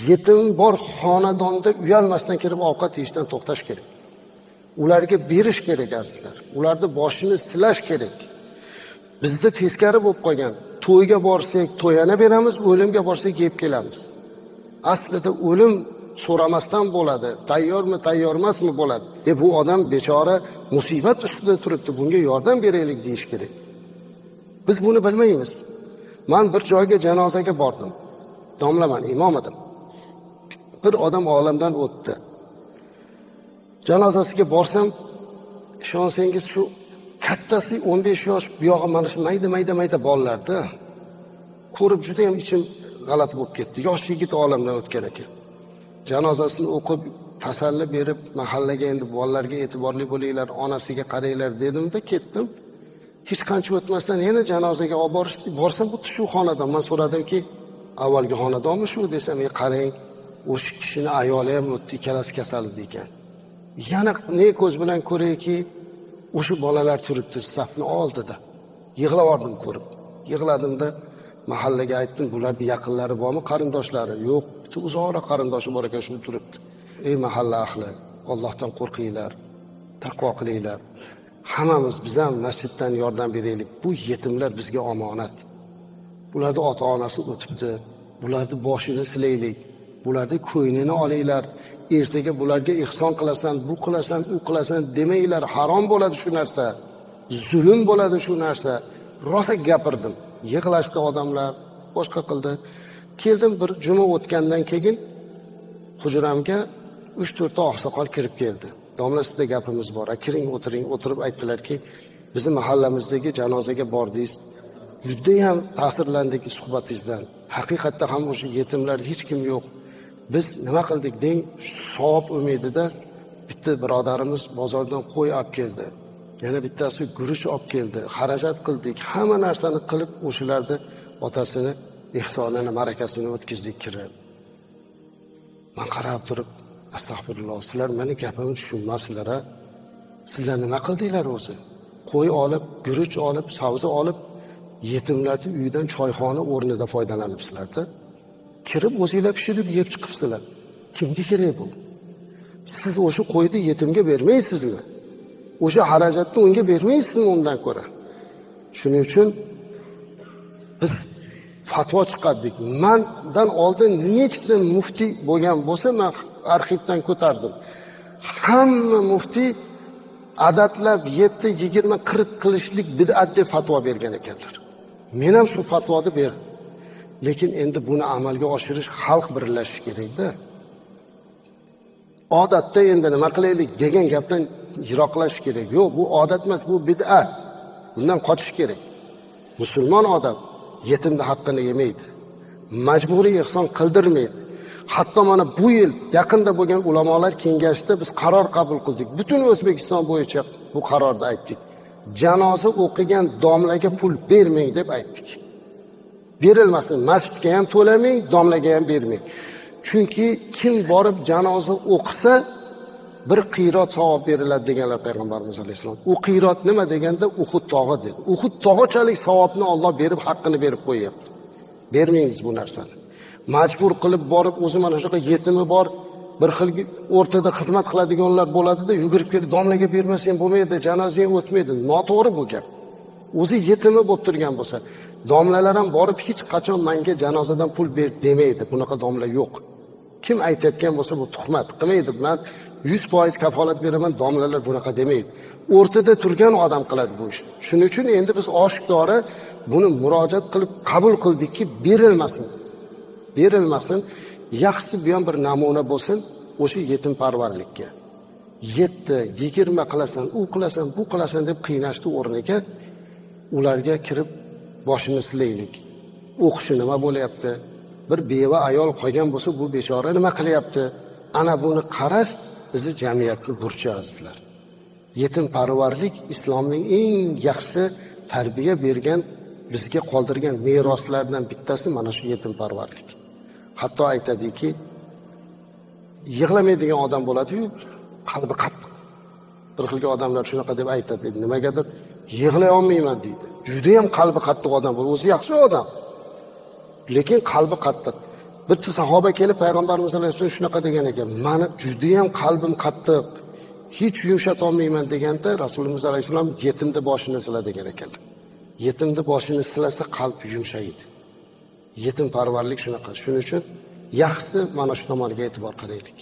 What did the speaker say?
Yetim bor xonadonda uyalmasdan kirib ovqat yeyishdan to'xtash kerak. Ularga berish kerak aslida. Ularni boshini silash kerak. Bizda teskari bo'lib qolgan. To'yga borsak, to'yana beramiz, o'limga borsak yeb kelamiz. Aslida o'lim so'ramasdan bo'ladi. Tayyormi, tayyor emasmi bo'ladi. Bu odam bechora musibat ustida turibdi, bunga yordam beraylik deyish kerak. Biz buni bilmaymiz. Men bir joyga janozaga bordim. Domlaman, imom edim. Bir odam olamdan o'tdi. Janozasiga borsam, ishonsangiz shu kattasi 15 yosh, bu yog'i mana shu mayda bolalarda. Ko'rib juda ham ichim g'alati bo'lib ketdi. Yosh yigit olamdan o'tgan ekan. Janozasini o'qib, tasalli berib, mahallaga endi bolalarga e'tiborli bo'linglar, onasiga qaranglar dedimda ketdim. Hech qancha o'tmasdan yana janozaga olib borishdi. Borsam bu shu xonadon. Men so'radimki, avvalgi xonadonmi shu desam, qarang, o'sha kishini ayoli ham o'tdi, ikkalasi kasal edi ekan. Yana ne ko'z bilan ko'rayki, o'sha bolalar turibdi safni oldida. Yig'lavordim ko'rib. Yig'ladimda mahallaga aytdim, bularning yaqinlari bormi, qarindoshlari? Yo'q, bitta uzoqroq qarindoshi bor ekan, shu turibdi. Ey mahalla ahli, Allohdan qo'rqinglar, taqvo qilinglar. Hammamiz biz ham masjiddan yordam beraylik. Bu yetimlar bizga omonat. Bularning ota-onasi o'tibdi. Bularning boshini silaylik. Bularning ko'ynini olinglar. Ertaga bularga ihson qilasan, bu qilasan, u qilasan demanglar. Harom bo'ladi shu narsa. Zulm bo'ladi shu narsa. Rosa gapirdim. Yig'lashdi odamlar, boshqa qildi. Keldim bir juma o'tgandan keyin hujramga 3-4 ta oqsoqol kirib keldi. Domla, sizda gapimiz bor. Kiring, o'tiring. O'tirib aytdilarki, bizning mahallamizdagi janozaga bordingiz. Juda ham ta'sirlandik suhbatingizdan. Haqiqatda ham o'sha yetimlar hech kim yo'q. Biz nima qildik deng, savob umidida bitta birodarimiz bozordan qo'y olib keldi. Yana bittasi guruch olib keldi. Xarajat qildik. Hamma narsani qilib o'shalarni otasini ehsonini, marakasini o'tkazdik kirib. Men qarab turib, astag'firulloh, sizlar meni gapimni tushunmasizlar a? Sizlar nima qildinglar o'zi? Qo'y olib, guruch olib, sabzi olib, yetimlarning uyidan choyxona o'rnida foydalanibsizlar-da. Kirib o'zinglar pishirib yeb chiqibsizlar. Kimga kerak bu? Siz o'sha qo'yni yetimga bermaysizmi? O'sha xarajatni unga bermaysizmi undan ko'ra? Shuning uchun biz fatvo chiqardik. Mendan oldin nechta muftiy bo'lgan bo'lsa, men arxivdan ko'tardim. Hamma muftiy adatlab 7, 20, 40 qilishlik bid'at deb fatvo bergan ekanlar. Men ham shu fatvoni berdim. Lekin endi buni amalga oshirish, xalq birlashishi kerak-da. Odatda endi nima qilaylik degan gapdan yiroqlash kerak. Yo'q, bu odat emas, bu bid'at. Bundan qochish kerak. Musulmon odam yetimning haqqini yemaydi. Majburiy ihson qildirmaydi. Hatto mana bu yil yaqinda bo'lgan ulamolar kengashida biz qaror qabul qildik. Butun O'zbekiston bo'yicha bu qarorni aytdik. Janoza o'qigan domlaga pul bermang deb aytdik. Berilmasin, masjidga ham to'lamang, domlaga ham bermang. Chunki kim borib janoza o'qisa, bir qirot savob beriladi deganlar payg'ambarimiz alayhisalom. U qirot nima deganda Uhud tog'i dedi. Uhud tog'ichalik savobni Alloh berib, haqqini berib qo'yapti. Bermaymiz bu narsani. Majbur qilib borib, o'zi mana shunaqa yetimi bor, bir xil o'rtada xizmat qiladiganlar bo'ladi-da, yugurib kelib domlaga bermasang bo'lmaydi, janozang o'tmaydi. Noto'g'ri bu gap. O'zi yetimi bo'lib turgan bo'lsa, domlalar ham borib hech qachon menga janozadan pul ber demaydi. Bunaqa domla yo'q. Kim aytayotgan bo'lsa bu tuhmat qilmaydi. Men 100% kafolat beraman, domlalar bunaqa demaydi. O'rtada turgan odam qiladi bu ishni. Shuning uchun endi biz oshkora buni murojaat qilib qabul qildikki, berilmasin. Berilmasin. Yaxshisi bu ham bir namuna bo'lsin o'sha yetim parvarlikka. 7, 20 qilasan, u qilasan, bu qilasan deb qiynashni o'rniga ularga kirib boshini silaylik. O'qishi nima bo'layapti? Bir beva ayol qolgan bo'lsa, bu bechora nima qilyapti? Ana buni qarash bizni jamiyatning burchi azizlar. Yetim parvarlik islomning eng yaxshi tarbiya bergan, bizga qoldirgan meroslardan bittasi mana shu yetim parvarlik. Hatto aytadiki, yig'lamaydigan odam bo'ladi-yu, qalbi qattiq. Bir xilga odamlar shunaqa deb aytadi. Nimagadir yig'lay olmayman deydi. Juda ham qalbi qattiq odam bo'l, o'zi yaxshi odam. Lekin qalbi qattiq. bitta sahoba kelib payg'ambarimiz alayhissalom shunaqa degan ekan, mani judayam qalbim qattiq, hech yumshatolmayman deganda Rasululloh alayhissalom yetimni boshini sila degan ekanlar. Yetimni boshini silasa qalb yumshaydi. Yetim parvarlik shunaqa. Shuning uchun yaxshisi mana shu tomonga e'tibor qilaylik.